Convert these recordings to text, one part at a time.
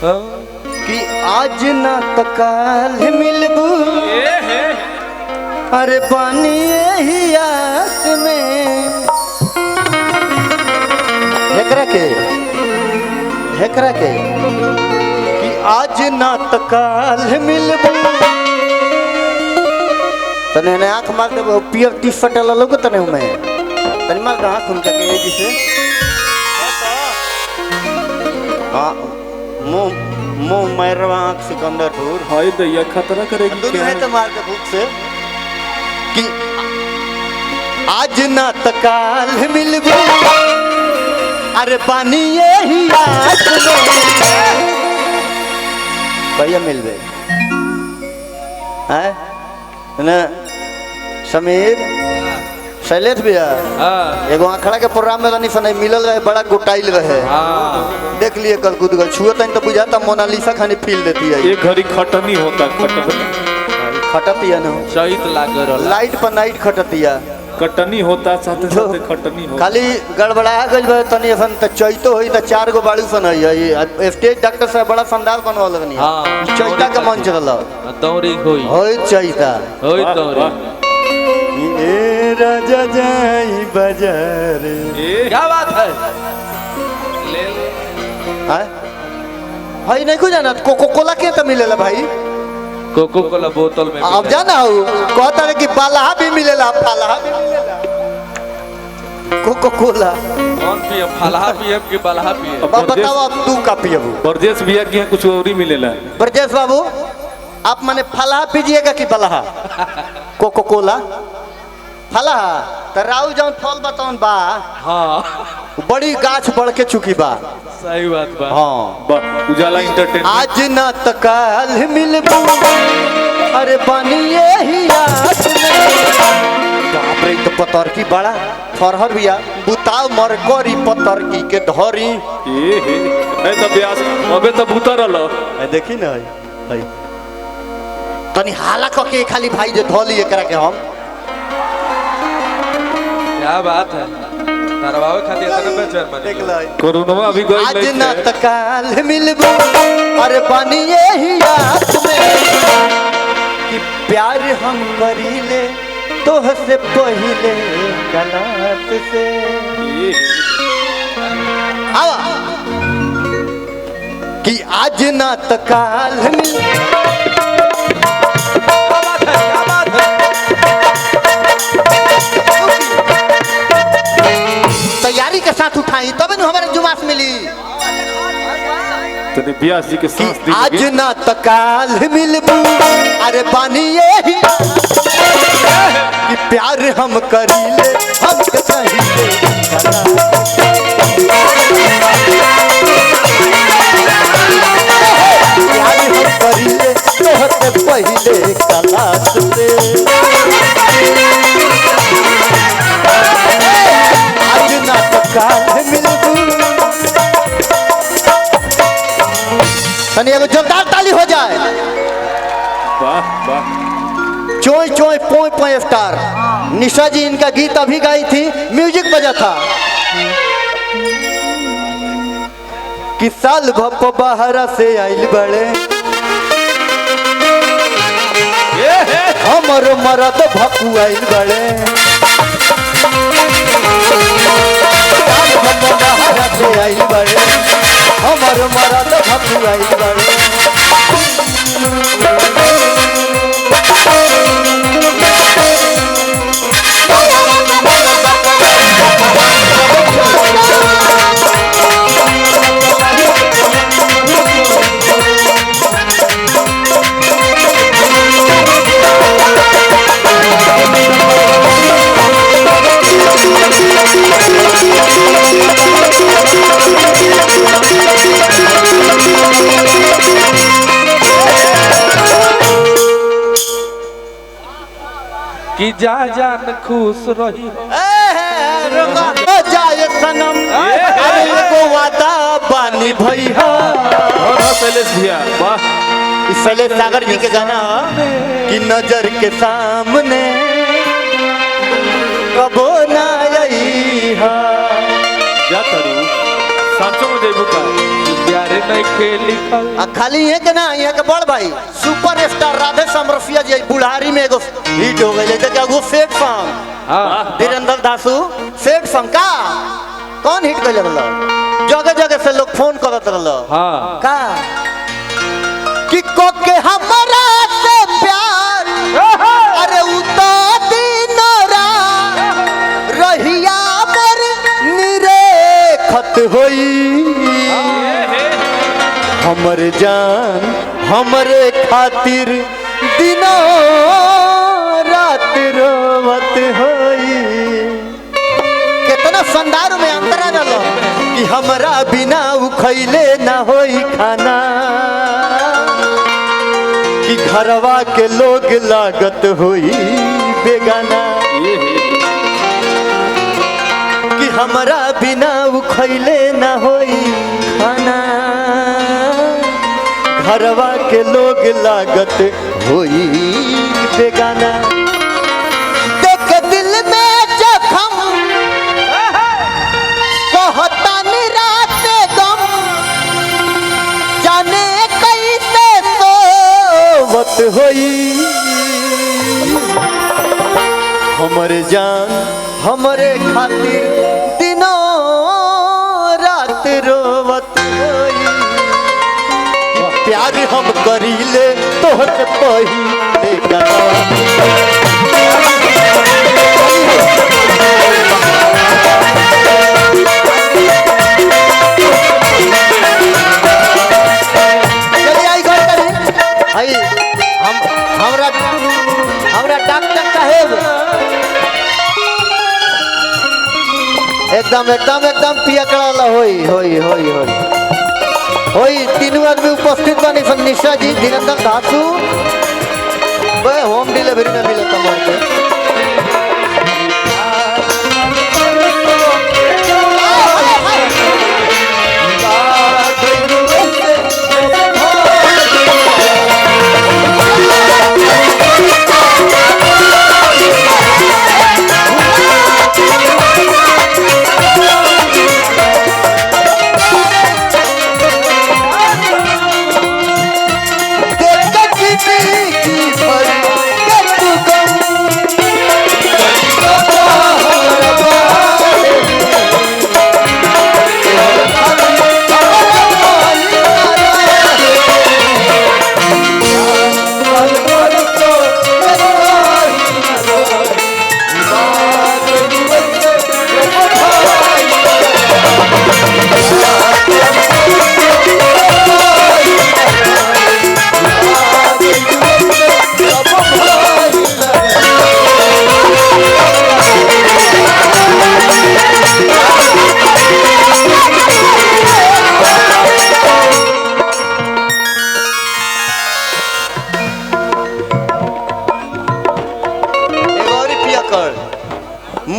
कि आज ना तो काल मिलबू अरे पानी ही आस में हेकरा के कि आज ना तो काल मिलबू तने ने आँख मार दे पियर टी शर्ट लोग तने मैं तने मार आँख उनका के जिसे हाँ मुंह मारवा आँख सिकंदरपुर हाय दैया खतरा करेगी क्या है तो मार के भूख से कि आज ना तो काल मिलबू अरे पानी यही आस में भैया मिल गए हैं ना समीर शैलेश भैया एगो आखड़ा के प्रोग्राम में नहीं मिलल रहे बड़ा गोटाइल रहे देख लिए कल कूद गल छुआ तो बुझाता मोनालिसा खानी फील देती है ये घड़ी खटनी होता खटतिया ना शहीद लागर लाइट पर नाइट खटतिया कटनी होता साथे साथे खटनी होता खाली गड़बड़ा गइल बा तनी असन त चैतो होई त 4 गो बाड़ू सन है स्टेज डॉक्टर साहब बड़ा शानदार बनवल रहनी हां चैता के मंच रहल दौरी होई चैता होई दौरी ए राजा जाई बाजार क्या बात है ले हां भाई नहीं को जाना कोको कोला के त मिलेला भाई कोको कोला बोतल में अब जाना हो कहता है कि बालाहा भी मिलेला फालाहा भी मिलेला कोको कोला कौन पिए फालाहा पिए कि बालाहा पिए बताओ अब तू का पिएबू ब्रजेश भैया के कुछ और ही मिलेला ब्रजेश बाबू आप माने फालाहा पीजिएगा कि बालाहा कोको कोला फालाहा त राउ जौन फल बताऊं बा हां बड़ी गाछ बढ़ के चुकी बा सही बात बा हां उजाला एंटरटेनमेंट आज ना तो काल मिलबू अरे पानी यही आस में बाप रे तो पतर की बड़ा फरहर भैया बुताव मर करी पतर की के धरी ए त ब्यास अबे त भूता रहलो देखी ना भाई तनी हाला क के खाली भाई जे धोली एकरा के हम क्या बात है तरवावे खातिर इतना बेचैन मन देख लो कोरोना अभी गई आज ना तो काल मिलबू अरे पानी यही आस में कि प्यार हम करीले तोह से पहिले गलास से आवा कि आज ना तो काल तैयारी के साथ उठाई तब न हमारे जुमास मिली तने ब्यास जी के सांस दी आज ना तो काल मिलबू अरे पानी यही कि प्यार हम करीले हम कहिले प्यार हम करीले तोहते पहिले कलास से आज ना तो काल मिलबू तनी एगो जोरदार ताली हो जाए वाह वाह चोय चोय पोय पोय स्टार निशा जी इनका गीत अभी गाई थी म्यूजिक बजा था कि साल भप बाहरा से आइल बड़े हमर मरद भपू आइल बड़े साल भप बाहरा से आइल बड़े हमर मरद भपू आइल बड़े कि जा जान खुश रही जाए सनम अरे एगो वादा बानी भैया शैलेश भैया वाह शैलेश सागर जी के गाना कि नजर के सामने कबो ना आई जा तरू सांचो में जेबू का प्यारे नहीं खेल लिखल आ खाली ये के ना यहाँ के बड़ भाई सुपर स्टार राधे समरसिया जी बुढ़ारी में एगो हिट हो गई क्या वो सेट सॉन्ग हाँ धीरेन्द्र दासू सेट सॉन्ग का कौन हिट कर रहा जगह जगह से लोग फोन करत रहा हाँ का कि को के हमरा से प्यार अरे उतो दिन रात रहिया पर निरेखत होई हमर जान हमरे खातिर दिनों रात रोवत होई कितना शानदार में अंतर आ गलो कि हमरा बिना उखैले ना होई खाना कि घरवा के लोग लागत होई बेगाना कि हमरा बिना उखैले ना होई खाना घरवा के लोग लागत होई बेगाना देख दिल में जखम कहता रात गम जाने कैसे सोवत होई हमर जान हमरे खातिर दिनों रात रोवत होई प्यार हम करीले तोहर पहिले हमरा डॉक्टर साहेब एकदम एकदम एकदम पियकड़ा होई होई होई होई होई तीनों आदमी उपस्थित बानी सन निशा जी धीरेन्द्र दासू वे होम डिलीवरी में मिलता मोर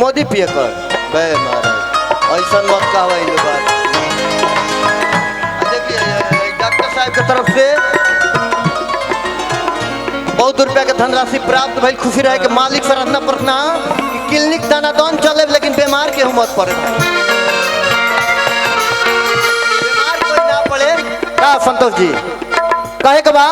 मोदी पिया कर बे महाराज ऐसा मत कहा बात देखिए डॉक्टर साहब की तरफ से बहुत रुपया के धनराशि प्राप्त भाई खुशी रहे कि मालिक से रखना पड़ना क्लिनिक दानादान चले लेकिन बीमार के हिम्मत पड़े बीमार कोई ना पड़े का संतोष जी कहे के बा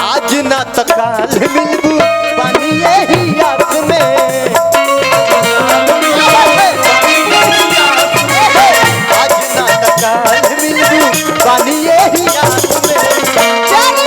आज ना तकाल मिलबू पानी यही आस में आज ना तकाल मिलबू पानी यही आस में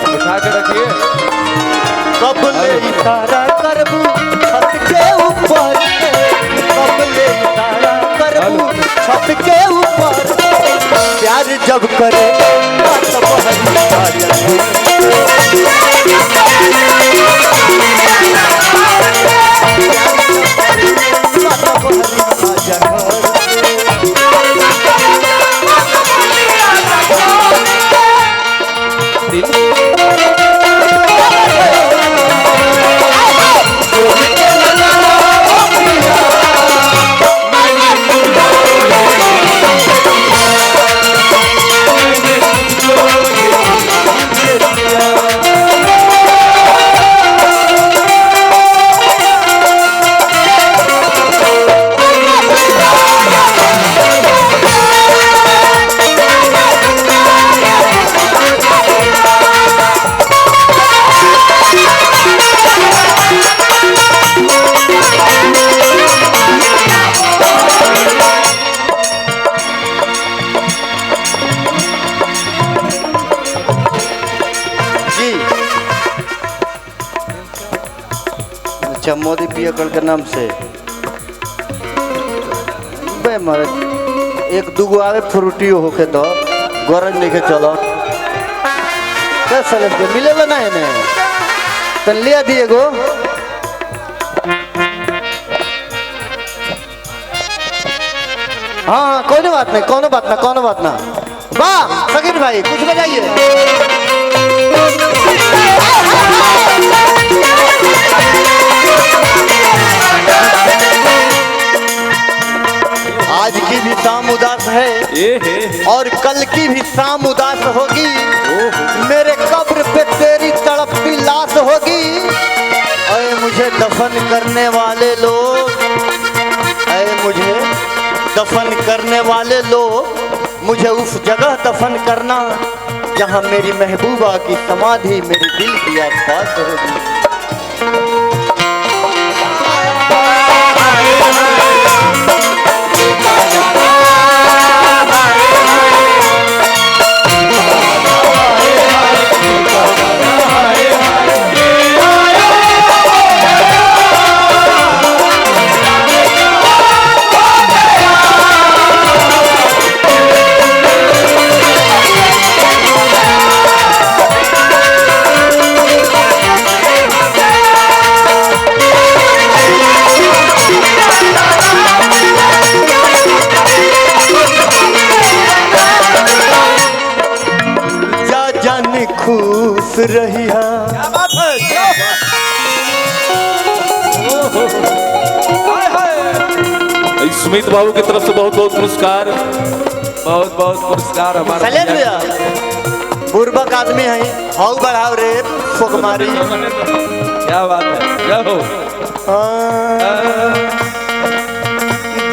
उठा के रखिए। कब ले इशारा करबू छत के ऊपर के, कब ले इशारा करबू छत के ऊपर के, प्यार जब करे बात बहरी आ जाए। बात बहरी आ जाए। अच्छा मोदी पियकड़ के नाम से बे मारे एक दूगो आवे फ्रूटियो होके तो गरज लेके चलो कैसे लगते मिलेगा ना इन्हें तो लिया दिए गो। हाँ कोई बात नहीं कोनो बात ना कोनो बात ना। वाह सकीर भाई कुछ बजाइए। आज की भी शाम उदास है और कल की भी शाम उदास होगी। मेरे कब्र पे तेरी तड़पती लाश होगी। अरे मुझे दफन करने वाले लोग, अरे मुझे दफन करने वाले लोग, मुझे उस जगह दफन करना जहां मेरी महबूबा की समाधि मेरे दिल की आसपास होगी। खुश रहिया। क्या बात है। सुमित बाबू की तरफ से बहुत बहुत पुरस्कार, बहुत बहुत पुरस्कार हमारा बुर्बक आदमी है हाउ बढ़ाओ रे फोकमारी। क्या बात है। क्या हो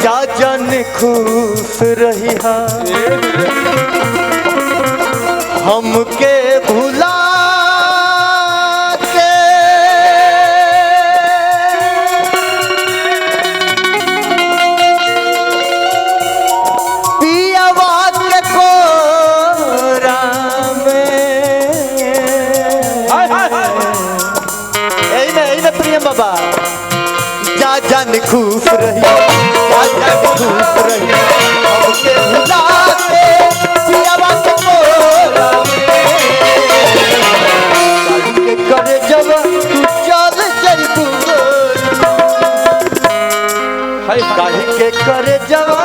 जा जन खुश रहिया हमके भुला के, पियवा के कोरा में। यही में प्रियम बाबा जा जान खुश रही, जा जान खुश रही हमके भुला के, पियवा के कोरा करे जब तू चल जइबू काहे के करे जवा,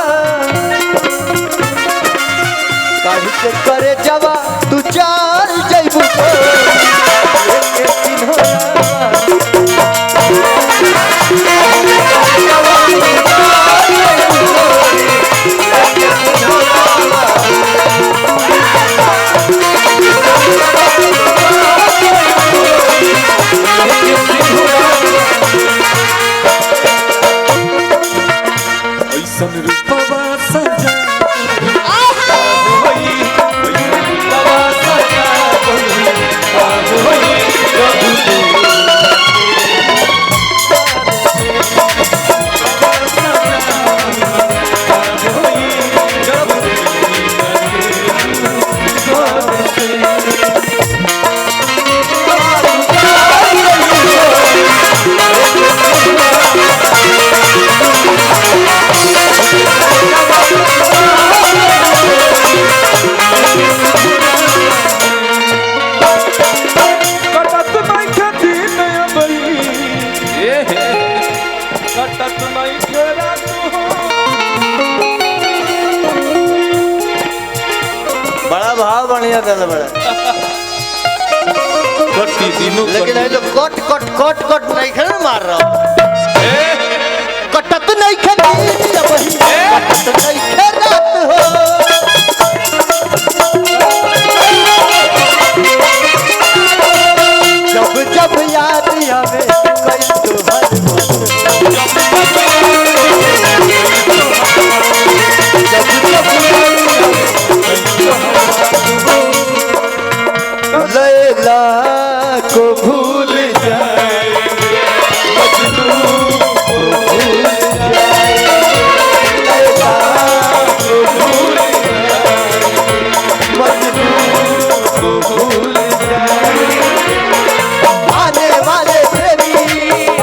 काहे के करे जवा तू चल जइबू भाव बढ़िया दल बड़ा कट्टी दिनों लेकिन ये लोग कट कट कट कट नहीं खेल मार रहा कटत नहीं खेली कटत नहीं खेलत हो जब जब याद आवे कई तोहर जब जब लैला को भूल जाए मजनू को भूल जाए लैला को भूल जाए मजनू को भूल जाए आने वाले प्रेमी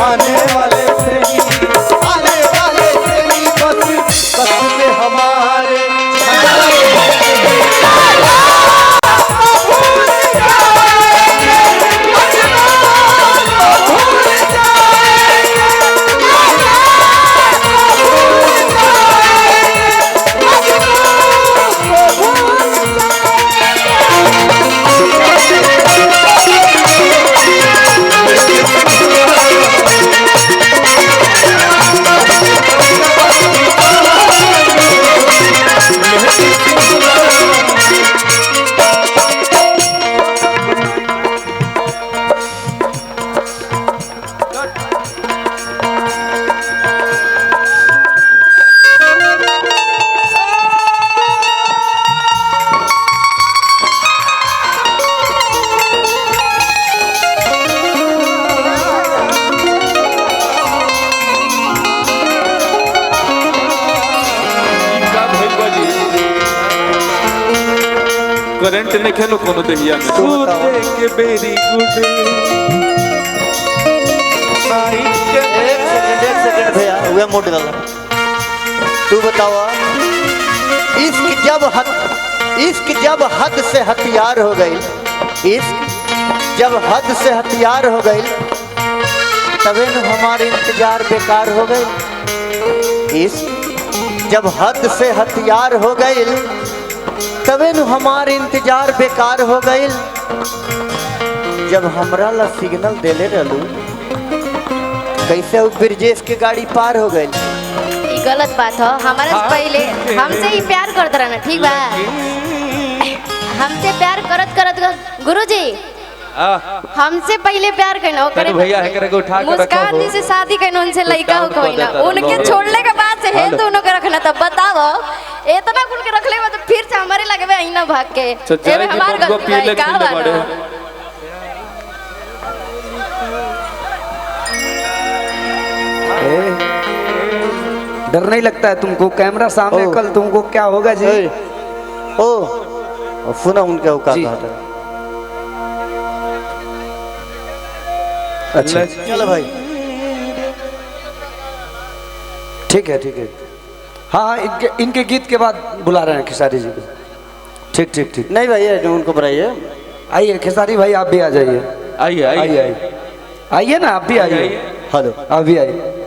आने वाले प्रेमी आने वाले प्रेमी बस में हमारे करंट ने खेलो कोनो दहिया में सूते के बेरी गुडे एक सेकंड भैया हुआ मोट डाला तू बतावा इश्क जब हद से हथियार हो गई इश्क जब हद से हथियार हो गई तबे न हमारे इंतजार बेकार हो गई इश्क जब हद से हथियार हो गई तबे न हमारे इंतजार बेकार हो गई जब हमरा ला सिग्नल देले रहलू कैसे वो ब्रिजेश के गाड़ी पार हो गई ये गलत बात है हमारे से पहले हमसे ही प्यार करते रहना ठीक बा हमसे प्यार करत करत गुरुजी हमसे पहले प्यार करना हो करे भैया है करे उठा के मुस्कान जी से शादी करना उनसे लड़का हो कोई ना उनके छोड़ने के बाद से है दोनों के रखना तब बताओ इतना कुल के रख ले तो फिर से हमारे लगे में आई ना भाग के ए हमार गलती का बात डर नहीं लगता है तुमको कैमरा सामने कल तुमको क्या होगा जी ओ सुना उनके औकात है अच्छा चलो भाई ठीक है हाँ इनके गीत के बाद बुला रहे हैं खेसारी जी को ठीक नहीं भाई जो उनको बुलाइए आइए खेसारी भाई आप भी आ जाइए आइए आइए ना आप भी आइए हेलो आप भी आइए